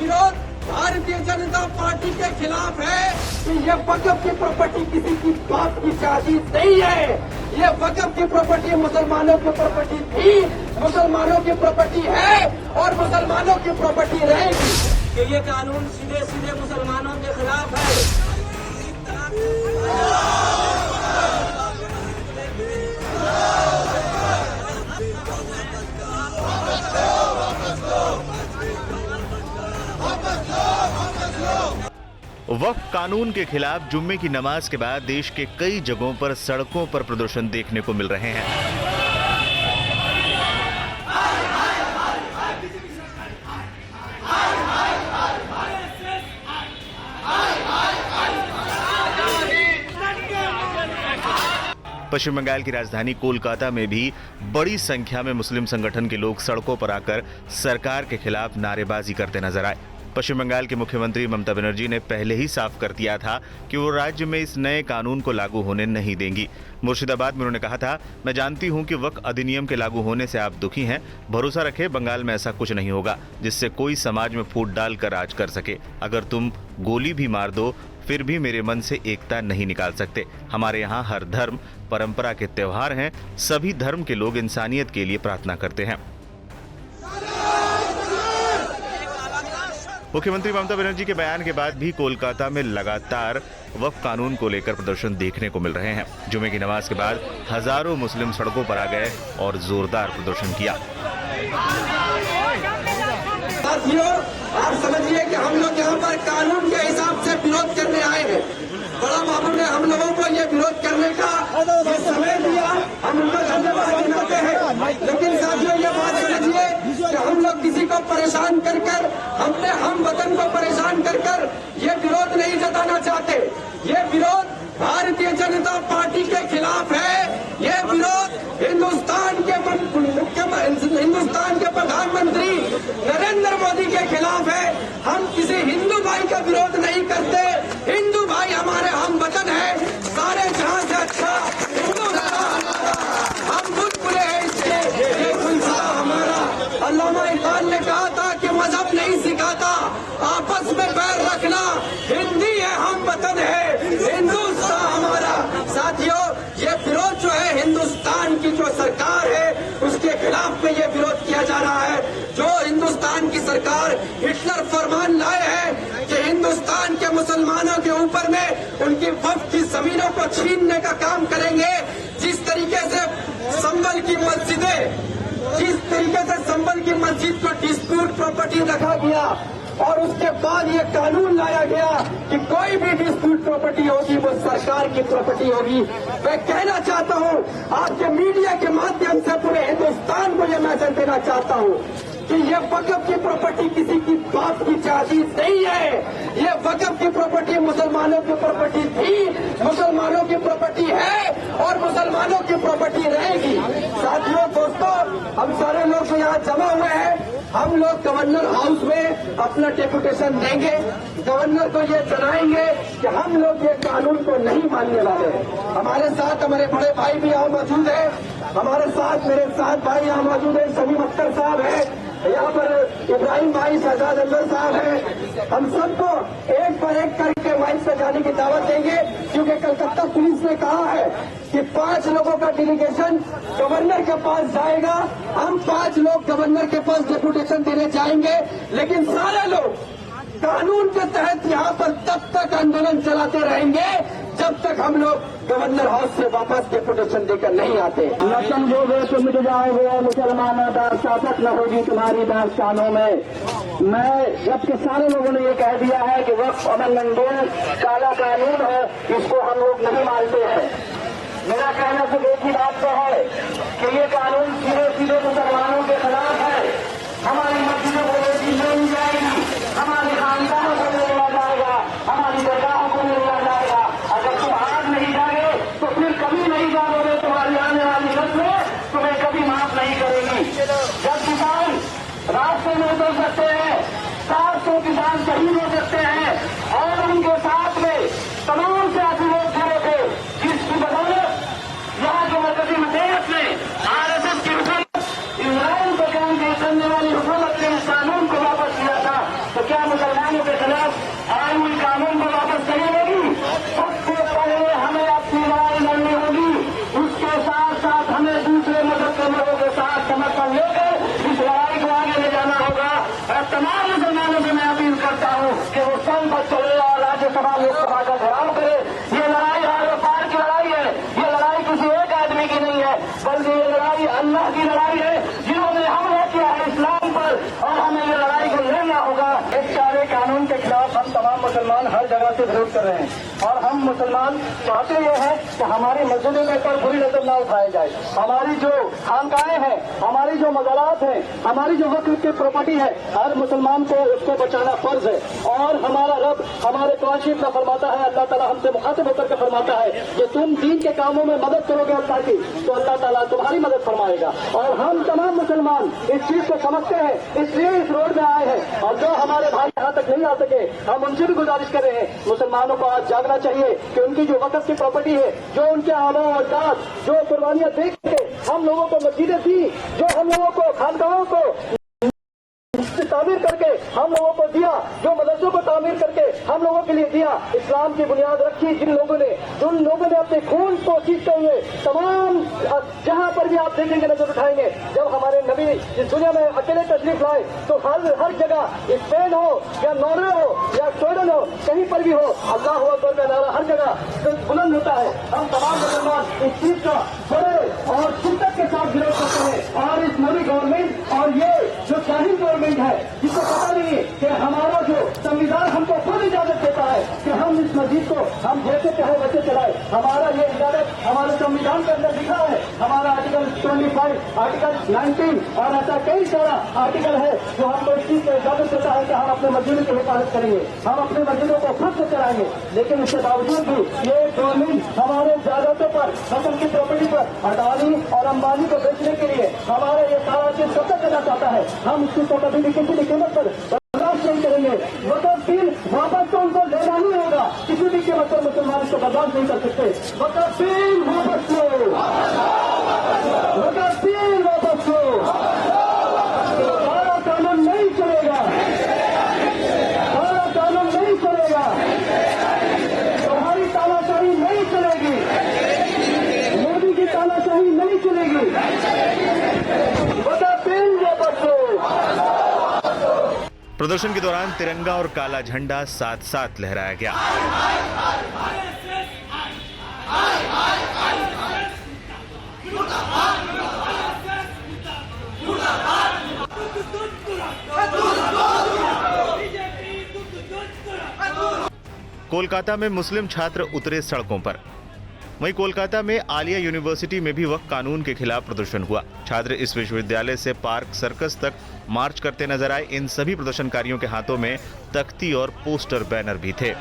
विरोध भारतीय जनता पार्टी के खिलाफ है कि ये वक्फ की प्रॉपर्टी किसी की बाप की शादी नहीं है। ये वक्फ की प्रॉपर्टी मुसलमानों की प्रॉपर्टी थी, मुसलमानों की प्रॉपर्टी है और मुसलमानों की प्रॉपर्टी रहेगी। कि ये कानून सीधे सीधे मुसलमानों के खिलाफ है। वक्फ कानून के खिलाफ जुम्मे की नमाज के बाद देश के कई जगहों पर सड़कों पर प्रदर्शन देखने को मिल रहे हैं। पश्चिम बंगाल की राजधानी कोलकाता में भी बड़ी संख्या में मुस्लिम संगठन के लोग सड़कों पर आकर सरकार के खिलाफ नारेबाजी करते नजर आए। पश्चिम बंगाल के मुख्यमंत्री ममता बनर्जी ने पहले ही साफ कर दिया था कि वो राज्य में इस नए कानून को लागू होने नहीं देंगी। मुर्शिदाबाद में उन्होंने कहा था, मैं जानती हूं कि वक्फ अधिनियम के लागू होने से आप दुखी हैं, भरोसा रखें बंगाल में ऐसा कुछ नहीं होगा जिससे कोई समाज में फूट डालकर राज कर सके। अगर तुम गोली भी मार दो फिर भी मेरे मन से एकता नहीं निकाल सकते। हमारे यहाँ हर धर्म परंपरा के त्योहार हैं, सभी धर्म के लोग इंसानियत के लिए प्रार्थना करते हैं। मुख्यमंत्री ममता बनर्जी के बयान के बाद भी कोलकाता में लगातार वक्फ कानून को लेकर प्रदर्शन देखने को मिल रहे हैं। जुमे की नमाज के बाद हजारों मुस्लिम सड़कों पर आ गए और जोरदार प्रदर्शन किया। साथियों, आप समझिए कि हम लोग यहाँ पर कानून के हिसाब से विरोध करने आए हैं। बड़ा बाबू ने हम लोगों को ये विरोध करने का ये समय दिया, हम उनका धन्यवाद देते हैं। लेकिन साथियों, ये बात समझिए कि हम लोग किसी को परेशान कर अपने हम वतन को परेशान कर ये विरोध नहीं जताना चाहते। ये विरोध भारतीय जनता पार्टी के खिलाफ है। ये विरोध हिंदुस्तान के प्रधानमंत्री नरेंद्र मोदी के खिलाफ है। हम किसी हिंदू भाई का विरोध नहीं करते। हिंदू भाई हमारे हम वतन है। सारे जहां से अच्छा हिंदू हमारा, हम खुद बुरे हैं इसलिए ये गुलजार हमारा। अल्लामा इकबाल ने कहा था कि मजहब नहीं सिखाता आपस में बैर रखना, हिंदी है हम वतन है, हिंदुस्तान हमारा। साथियों, ये विरोध जो है हिंदुस्तान की जो सरकार है उसके खिलाफ में ये विरोध किया जा रहा है। जो हिंदुस्तान की सरकार हिटलर फरमान लाए हैं कि हिंदुस्तान के मुसलमानों के ऊपर में उनकी वक्फ की जमीनों को छीनने का काम करेंगे। जिस तरीके से संभल की मस्जिद को डिस्प्यूट प्रॉपर्टी रखा गया और उसके बाद ये कानून लाया गया कि कोई भी डिस्प्यूट प्रॉपर्टी होगी वो सरकार की प्रॉपर्टी होगी। मैं कहना चाहता हूँ आपके मीडिया के माध्यम से पूरे हिंदुस्तान को ये मैसेज देना चाहता हूँ कि ये वक्फ की प्रॉपर्टी किसी की बाप की शादी नहीं है। ये वक्फ की प्रॉपर्टी मुसलमानों की प्रॉपर्टी थी, मुसलमानों की प्रॉपर्टी है और मुसलमानों की प्रॉपर्टी रहेगी। साथियों, दोस्तों, हम सारे लोग जो यहाँ जमा हुए हैं, हम लोग गवर्नर हाउस में अपना डेपुटेशन देंगे। गवर्नर को ये जनाएंगे कि हम लोग ये कानून को नहीं मानने वाले हैं। हमारे साथ हमारे बड़े भाई भी यहाँ मौजूद है, हमारे साथ मेरे साथ भाई यहाँ मौजूद है, सलीम अख्तर साहब है, यहाँ पर इब्राहिम भाई, शहजाद अनवर साहब हैं। हम सबको एक पर एक करके माइक पर जाने की दावत देंगे क्योंकि कलकत्ता पुलिस ने कहा है कि 5 लोगों का डेलीगेशन गवर्नर के पास जाएगा। हम 5 लोग गवर्नर के पास डेपुटेशन देने जाएंगे, लेकिन सारे लोग कानून के तहत यहाँ पर तब तक आंदोलन चलाते रहेंगे जब तक हम लोग गवर्नर हाउस से वापस डेपुटेशन देकर नहीं आते। न समझोगे तो मिट जाओगे मुसलमानों, दार शासक न होगी तुम्हारी दास्तानों में। मैं जबकि सारे लोगों ने ये कह दिया है कि वक्फ अमेंडमेंट बिल काला कानून है, इसको हम लोग नहीं मानते हैं। मेरा कहना सिर्फ एक ही बात तो है कि ये कानून सीधे सीधे मुसलमानों के खिलाफ है। हमारी मस्जिदों को रोटी नहीं जाएगी, हमारे खानदानों को नहीं लिया जाएगा, हमारी दरगाहों को नहीं लिया जाएगा। अगर तुम आज नहीं जाओगे तो फिर कभी नहीं जाओगे, तुम्हारी आने वाली नस्लें तुम्हें कभी माफ नहीं करेगी। जब किसान रास्ते में उतर सकते हैं, 700 किसान शहीद हो सकते हैं और उनके साथ में तमाम सियासी लोग जुड़े थे, जिसकी बदौलत यहाँ के मरकजी मदेश में RSS की हुकूमत, इमरान को काम करने वाली हुकूमत ने तो क्या मुसलमानों के खिलाफ आए हुए कानून को वापस करनी होगी? सबसे पहले हमें अपनी लड़ाई लड़नी होगी। उसके साथ साथ हमें दूसरे मजहब के लोगों के साथ समर्थन लेकर इस लड़ाई को आगे ले जाना होगा। और तमाम मुसलमानों से मैं अपील करता हूँ कि वो संसद चले और राज्यसभा लोकसभा का घेराव करे। ये लड़ाई आर पार की लड़ाई है, ये लड़ाई किसी एक आदमी की नहीं है, बल्कि ये लड़ाई अल्लाह की लड़ाई है, जिन्होंने हमला किया है इस्लाम पर, और हमें ये लड़ाई को लड़ना होगा। इस सारे कानून के खिलाफ हम तमाम मुसलमान हर जगह से विरोध कर रहे हैं, और हम मुसलमान चाहते ये हैं कि हमारी मस्जिदों के ऊपर बुरी नजर न उठाई जाए। हमारी जो खानकाएं हैं, हमारी जो मज़ारात हैं, हमारी जो वक्फ की प्रॉपर्टी है, हर मुसलमान को उसको बचाना फर्ज है। और हमारा रब हमारे कुरान शरीफ में फरमाता है, अल्लाह ताला हमसे मुखातिब होकर के फरमाता है कि तुम दीन के कामों में मदद करोगे अल्लाह की, तो अल्लाह ताला तुम्हारी मदद फरमाएगा। और हम तमाम मुसलमान इस चीज को समझते हैं, इसलिए इस रोड में आए हैं। और जो हमारे भाई यहाँ तक नहीं आ सके, हम उनसे भी गुजारिश कर रहे हैं, मुसलमानों को आज जागना चाहिए कि उनकी जो वक़्त की प्रॉपर्टी है, जो उनके आबा और अजदाद जो कुर्बानियां दे के हम लोगों को मस्जिदें दी, जो हम लोगों को खानकाहों को तामीर करके हम लोगों को दिया, जो मदरसों को तामीर करके हम लोगों के लिए दिया, इस्लाम की बुनियाद रखी जिन लोगों ने अपने खून को सीखते हुए तमाम जहां पर भी आप देखेंगे नजर उठाएंगे, जब हमारे नबी इस दुनिया में अकेले तशरीफ लाए तो हर जगह स्पेन हो या नॉर्वे हो या स्वीडन हो, कहीं पर भी हो, अल्लाह अकबर का नारा हर जगह बुलंद होता है। हम तमाम मुसलमान इस चीज का बड़े और शिद्दत के साथ विरोध करते हैं। और इस नई गवर्नमेंट और ये जो जाहिर गवर्नमेंट है, जिसको पता नहीं है कि हमारा जो संविधान हमको खुद इजाजत देता है कि हम इस मस्जिद को हम जैसे चाहे वैसे चलाए, हमारा ये इजाजत हमारे संविधान के अंदर लिखा है। हमारा आर्टिकल 25, आर्टिकल 19 और ऐसा कई सारा आर्टिकल है जो हमको इस चीज को इजाजत देता है कि हम अपने मस्जिदों की हिफाजत करेंगे, हम अपने मस्जिदों को खुद से चलाएंगे। लेकिन इसके बावजूद भी ये गवर्नमेंट हमारे जायदादों पर, फसल की प्रॉपर्टी पर अडानी और अंबानी को बेचने के लिए हमारा ये सारा चीज कब्जा करना चाहता है। हम इस चीज को कभी भी किसी भी कीमत पर बर्दाश्त नहीं करेंगे। वक़्फ़ बिल वापस तो उनको लेना ही होगा, किसी भी कीमत पर मुसलमान इसको बर्दाश्त नहीं कर सकते। वक़्फ़ बिल वापस लो, वक़्फ़ बिल वापस लो, सारा कानून नहीं चलेगा, सारा कानून नहीं चलेगा, तुम्हारी तानाशाही नहीं चलेगी, मोदी की तानाशाही नहीं चलेगी। वक़्फ़ बिल वापस लो। प्रदर्शन के दौरान तिरंगा और काला झंडा साथ साथ लहराया गया। कोलकाता में मुस्लिम छात्र उतरे सड़कों पर। वहीं कोलकाता में आलिया यूनिवर्सिटी में भी वक्फ कानून के खिलाफ प्रदर्शन हुआ। छात्र इस विश्वविद्यालय से पार्क सर्कस तक मार्च करते नजर आए। इन सभी प्रदर्शनकारियों के हाथों में तख्ती और पोस्टर बैनर भी थे।